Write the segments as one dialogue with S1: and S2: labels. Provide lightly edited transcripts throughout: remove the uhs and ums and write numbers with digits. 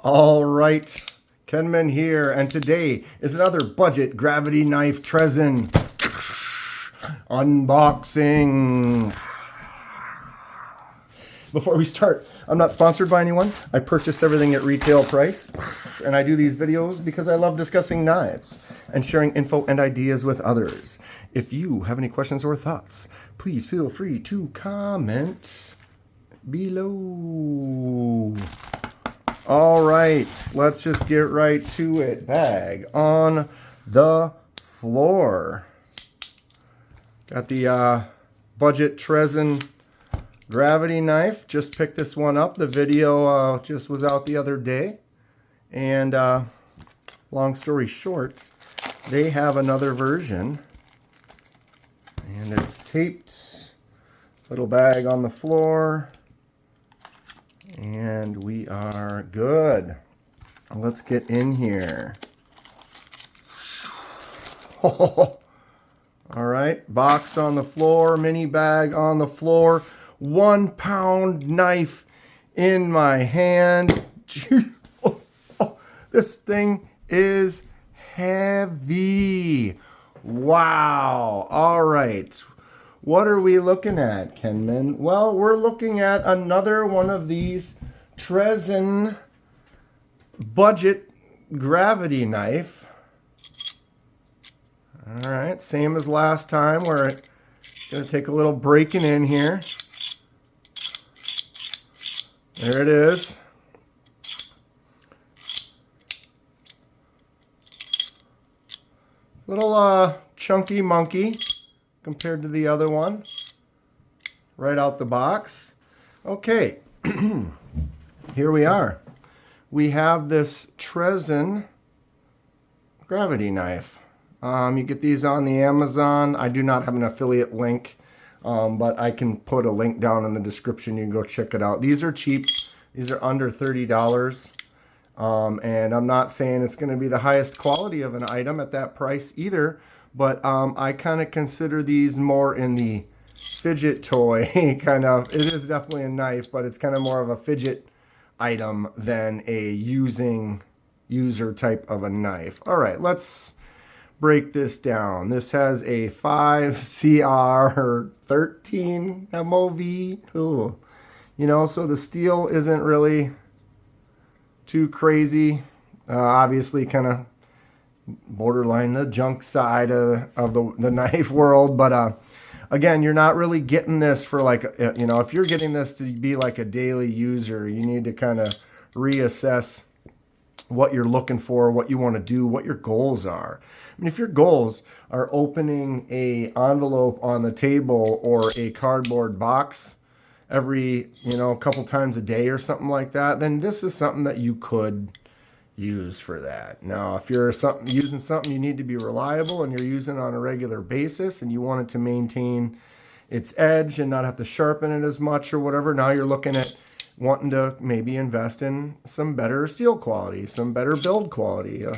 S1: All right, Kenman here, and today is another budget gravity knife Treszen unboxing. Before we start, I'm not sponsored by anyone. I purchase everything at retail price, and I do these videos because I love discussing knives and sharing info and ideas with others. If you have any questions or thoughts, please feel free to comment below. All right, let's just get right to it. Bag on the floor. Got the budget Treszen gravity knife. Just picked this one up. The video just was out the other day. And long story short, they have another version. And it's taped. Little bag on the floor. And we are good. Let's get in here. All right, box on the floor, mini bag on the floor, 1 pound knife in my hand. This thing is heavy. Wow. All right. What are we looking at, Kenman? Well, we're looking at another one of these Treszen budget gravity knife. All right, same as last time. We're going to take a little breaking in here. There it is. Little chunky monkey compared to the other one, right out the box. Okay, here we are. We have this Treszen gravity knife. You get these on the Amazon. I do not have an affiliate link, but I can put a link down in the description. You can go check it out. These are cheap. These are under $30. And I'm not saying it's going to be the highest quality of an item at that price either. But I kind of consider these more in the fidget toy kind of. It is definitely a knife, but it's kind of more of a fidget item than a user type of a knife. All right, let's break this down. This has a 5CR 13 MOV. Ooh. You know, so the steel isn't really too crazy. Obviously, kind of borderline the junk side of the knife world, but again, you're not really getting this for like, you know, if you're getting this to be like a daily user, you need to kind of reassess what you're looking for, what you want to do, what your goals are. I mean, if your goals are opening a envelope on the table or a cardboard box every, you know, a couple times a day or something like that, then this is something that you could use for that. Now, if you're using something you need to be reliable and you're using it on a regular basis and you want it to maintain its edge and not have to sharpen it as much or whatever, now you're looking at wanting to maybe invest in some better steel quality, some better build quality, a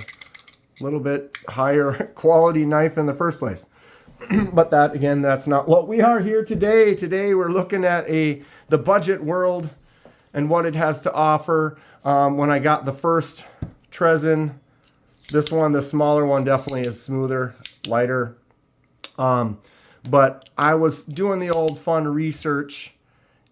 S1: little bit higher quality knife in the first place. But that, again, that's not what we are here today. Today we're looking at the budget world and what it has to offer. When I got the first Treszen, this one, the smaller one, definitely is smoother, lighter. But I was doing the old fun research,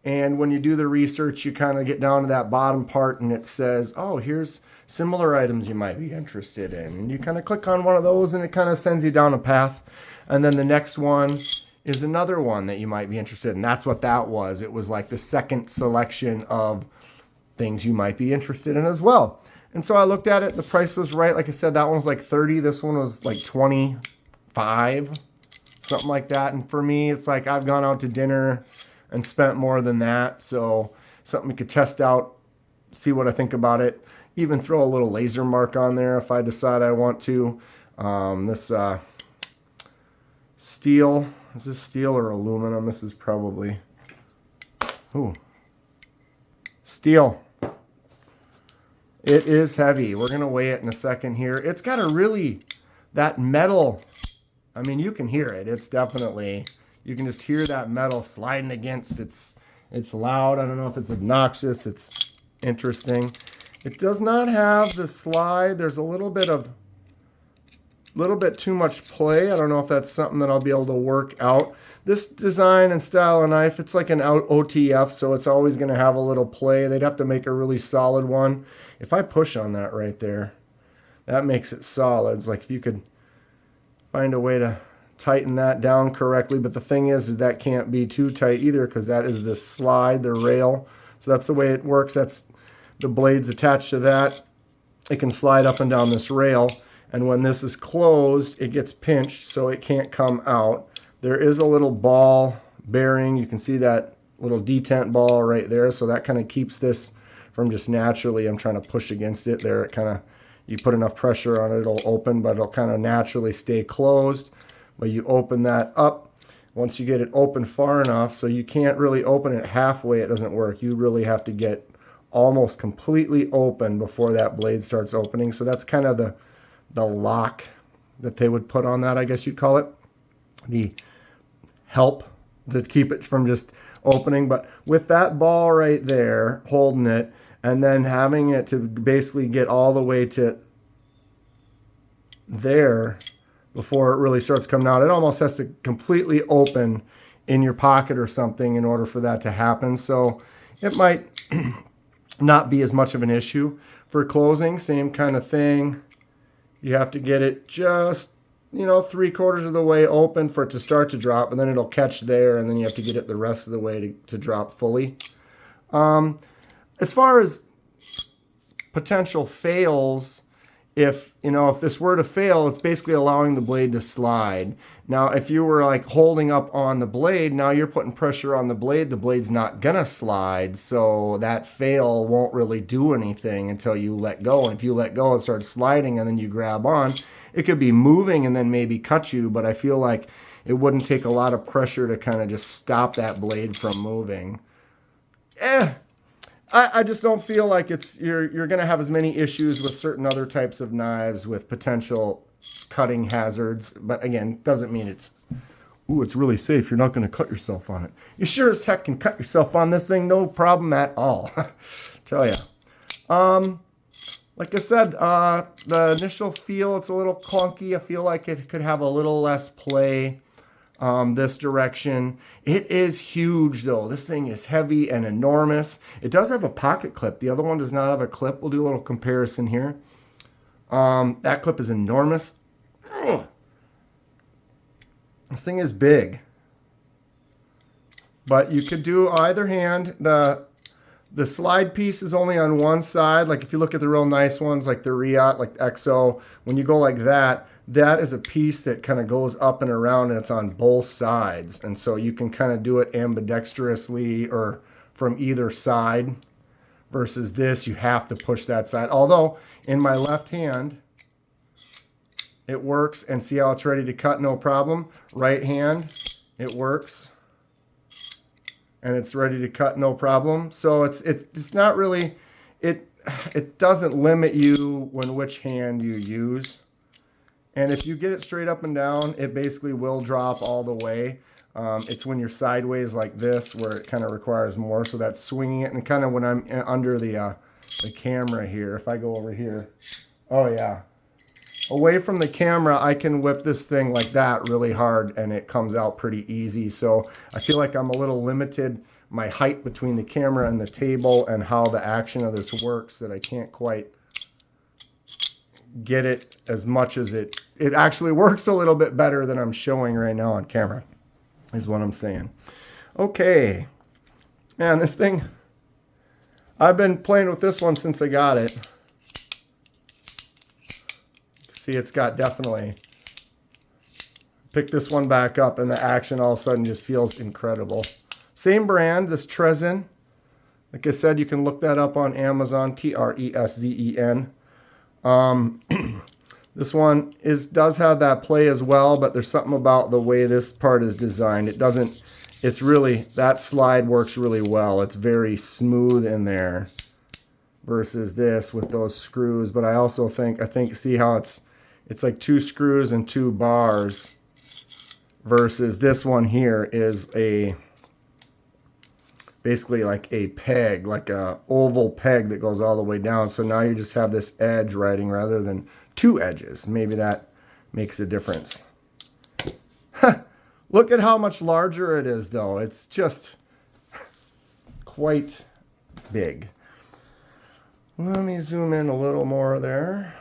S1: and when you do the research, you kind of get down to that bottom part, and it says, oh, here's similar items you might be interested in. And you kind of click on one of those, and it kind of sends you down a path. And then the next one is another one that you might be interested in. That's what that was. It was like the second selection of things you might be interested in as well. And so I looked at it. The price was right. Like I said, that one was like 30. This one was like 25, something like that. And for me, it's like I've gone out to dinner and spent more than that. So something we could test out, see what I think about it. Even throw a little laser mark on there if I decide I want to. This steel. Is this steel or aluminum? This is probably... Ooh. Steel. It is heavy. We're going to weigh it in a second here. It's got a really, that metal, I mean, you can hear it. It's definitely, you can just hear that metal sliding against. It's loud. I don't know if it's obnoxious. It's interesting. It does not have the slide. There's a little bit too much play. I don't know if that's something that I'll be able to work out. This design and style of knife, it's like an OTF, so it's always going to have a little play. They'd have to make a really solid one. If I push on that right there, that makes it solid. It's like if you could find a way to tighten that down correctly. But the thing is that can't be too tight either, because that is the slide, the rail. So that's the way it works. That's the blades attached to that. It can slide up and down this rail. And when this is closed, it gets pinched so it can't come out. There is a little ball bearing. You can see that little detent ball right there. So that kind of keeps this from just naturally, I'm trying to push against it there. It kind of, you put enough pressure on it, it'll open, but it'll kind of naturally stay closed. But you open that up. Once you get it open far enough, so you can't really open it halfway, it doesn't work. You really have to get almost completely open before that blade starts opening. So that's kind of the lock that they would put on that, I guess you'd call it. The help to keep it from just opening. But with that ball right there, holding it, and then having it to basically get all the way to there before it really starts coming out, it almost has to completely open in your pocket or something in order for that to happen. So it might not be as much of an issue. For closing, same kind of thing. You have to get it just, 3/4 of the way open for it to start to drop, and then it'll catch there, and then you have to get it the rest of the way to drop fully. As far as potential fails, if this were to fail, it's basically allowing the blade to slide. Now, if you were like holding up on the blade, now you're putting pressure on the blade's not gonna slide, so that fail won't really do anything until you let go. And if you let go, it starts sliding, and then you grab on. It could be moving and then maybe cut you, but I feel like it wouldn't take a lot of pressure to kind of just stop that blade from moving. I just don't feel like you're going to have as many issues with certain other types of knives with potential cutting hazards. But again, doesn't mean it's really safe. You're not going to cut yourself on it. You sure as heck can cut yourself on this thing, no problem at all. Tell ya. Like I said, the initial feel, it's a little clunky. I feel like it could have a little less play this direction. It is huge though. This thing is heavy and enormous. It does have a pocket clip. The other one does not have a clip. We'll do a little comparison here. That clip is enormous. Ugh. This thing is big. But you could do either hand. The slide piece is only on one side. Like if you look at the real nice ones, like the Riot, like the XO, when you go like that, that is a piece that kind of goes up and around, and it's on both sides. And so you can kind of do it ambidextrously or from either side, versus this, you have to push that side. Although in my left hand, it works, and see how it's ready to cut, no problem. Right hand, it works, and it's ready to cut, no problem. So it's not really, it doesn't limit you when which hand you use. And if you get it straight up and down, it basically will drop all the way. It's when you're sideways like this where it kind of requires more. So that's swinging it, and kind of when I'm under the camera here, if I go over here, oh yeah, away from the camera, I can whip this thing like that really hard, and it comes out pretty easy. So I feel like I'm a little limited, my height between the camera and the table, and how the action of this works, that I can't quite get it as much as it actually works a little bit better than I'm showing right now on camera, is what I'm saying. Okay, man, this thing, I've been playing with this one since I got it. See, it's got definitely, pick this one back up, and the action all of a sudden just feels incredible. Same brand, this Treszen. Like I said, you can look that up on Amazon, Treszen. This one does have that play as well, but there's something about the way this part is designed. It's really, that slide works really well. It's very smooth in there versus this with those screws. But I also think, see how it's like 2 screws and 2 bars, versus this one here is basically like a peg, like a oval peg that goes all the way down. So now you just have this edge writing rather than two edges. Maybe that makes a difference. Look at how much larger it is, though. It's just quite big. Let me zoom in a little more there.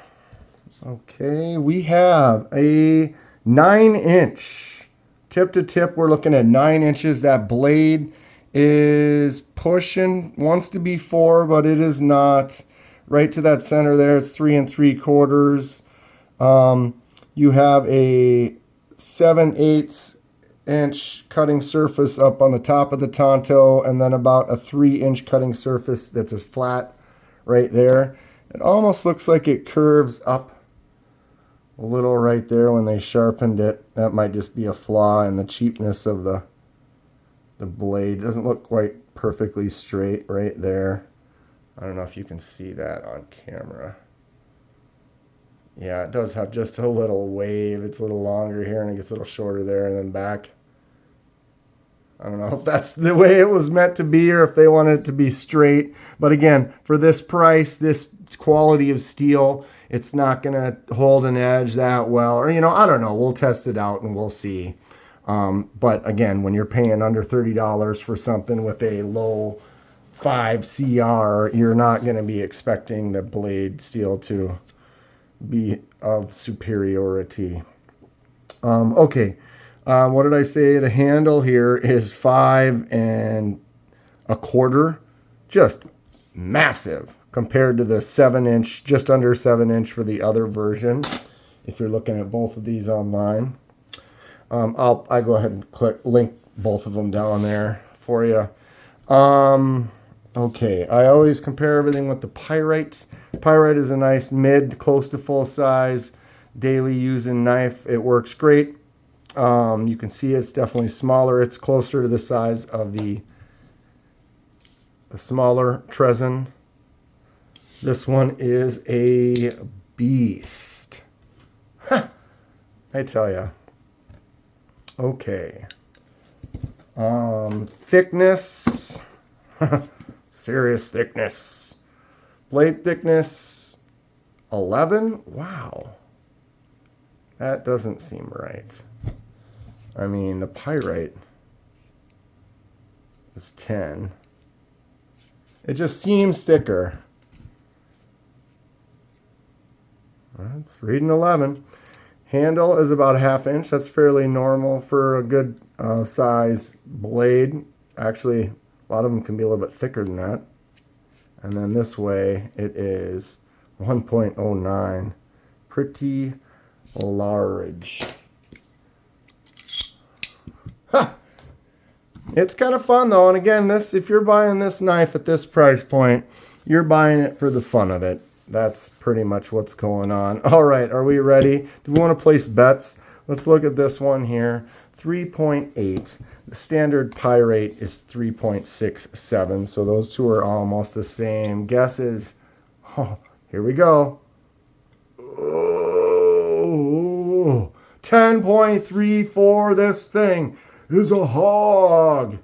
S1: Okay, we have a 9-inch tip to tip. We're looking at 9 inches. That blade is pushing, wants to be 4, but it is not. Right to that center there, it's 3 3/4. You have a 7/8 inch cutting surface up on the top of the Tonto, and then about a 3-inch cutting surface that's a flat right there. It almost looks like it curves up a little right there when they sharpened it. That might just be a flaw in the cheapness of the blade. It doesn't look quite perfectly straight right there. I don't know if you can see that on camera. Yeah, it does have just a little wave. It's a little longer here and it gets a little shorter there and then back. I don't know if that's the way it was meant to be or if they wanted it to be straight. But again, for this price, this quality of steel, it's not going to hold an edge that well. Or, I don't know. We'll test it out and we'll see. But again, when you're paying under $30 for something with a low 5 CR, you're not going to be expecting the blade steel to be of superiority. Okay. What did I say? The handle here is 5 1/4. Just massive compared to the 7-inch, just under 7-inch for the other version. If you're looking at both of these online, I go ahead and link both of them down there for you. Okay, I always compare everything with the Pyrite. Pyrite is a nice mid, close to full size, daily using knife. It works great. You can see it's definitely smaller. It's closer to the size of the smaller Treszen. This one is a beast. I tell ya. Okay. Thickness. Serious thickness. Blade thickness 11. Wow. That doesn't seem right. I mean, the Pyrite is 10. It just seems thicker. It's reading 11. Handle is about a 1/2 inch. That's fairly normal for a good size blade. Actually, a lot of them can be a little bit thicker than that. And then this way, it is 1.09. Pretty large. Ha! It's kind of fun though. And again, if you're buying this knife at this price point, you're buying it for the fun of it. That's pretty much what's going on. All right, are we ready? Do we want to place bets? Let's look at this one here. 3.8. The standard Pyrite is 3.67. So those two are almost the same. Guesses. Oh, here we go. Oh, 10.34. This thing is a hog.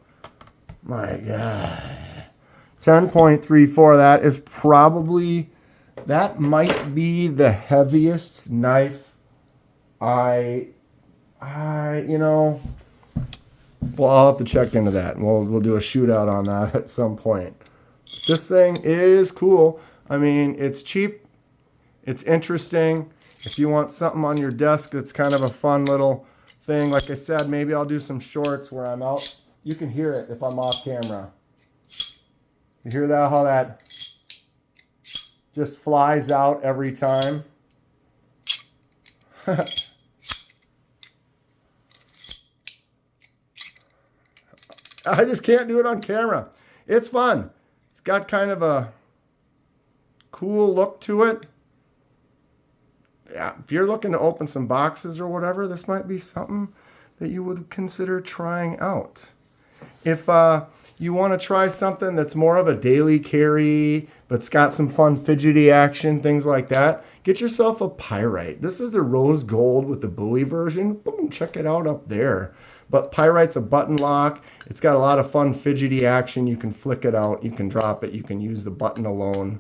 S1: My God. 10.34. That is probably, that might be the heaviest knife well, I'll have to check into that. We'll do a shootout on that at some point. This thing is cool. I mean, it's cheap. It's interesting. If you want something on your desk that's kind of a fun little thing, like I said, maybe I'll do some shorts where I'm out. You can hear it if I'm off camera. You hear that? How that just flies out every time. I just can't do it on camera. It's fun. It's got kind of a cool look to it. Yeah, if you're looking to open some boxes or whatever, this might be something that you would consider trying out. If you want to try something that's more of a daily carry, but it's got some fun fidgety action, things like that, get yourself a Pyrite. This is the rose gold with the buoy version. Boom, check it out up there. But Pyrite's a button lock. It's got a lot of fun fidgety action. You can flick it out, you can drop it, you can use the button alone.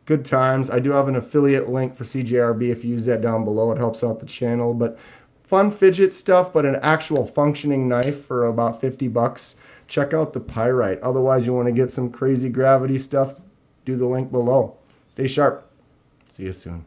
S1: Good times. I do have an affiliate link for CJRB. If you use that down below, it helps out the channel. But fun fidget stuff, but an actual functioning knife for about 50 bucks. Check out the Pyrite. Otherwise, you want to get some crazy gravity stuff, do the link below. Stay sharp. See you soon.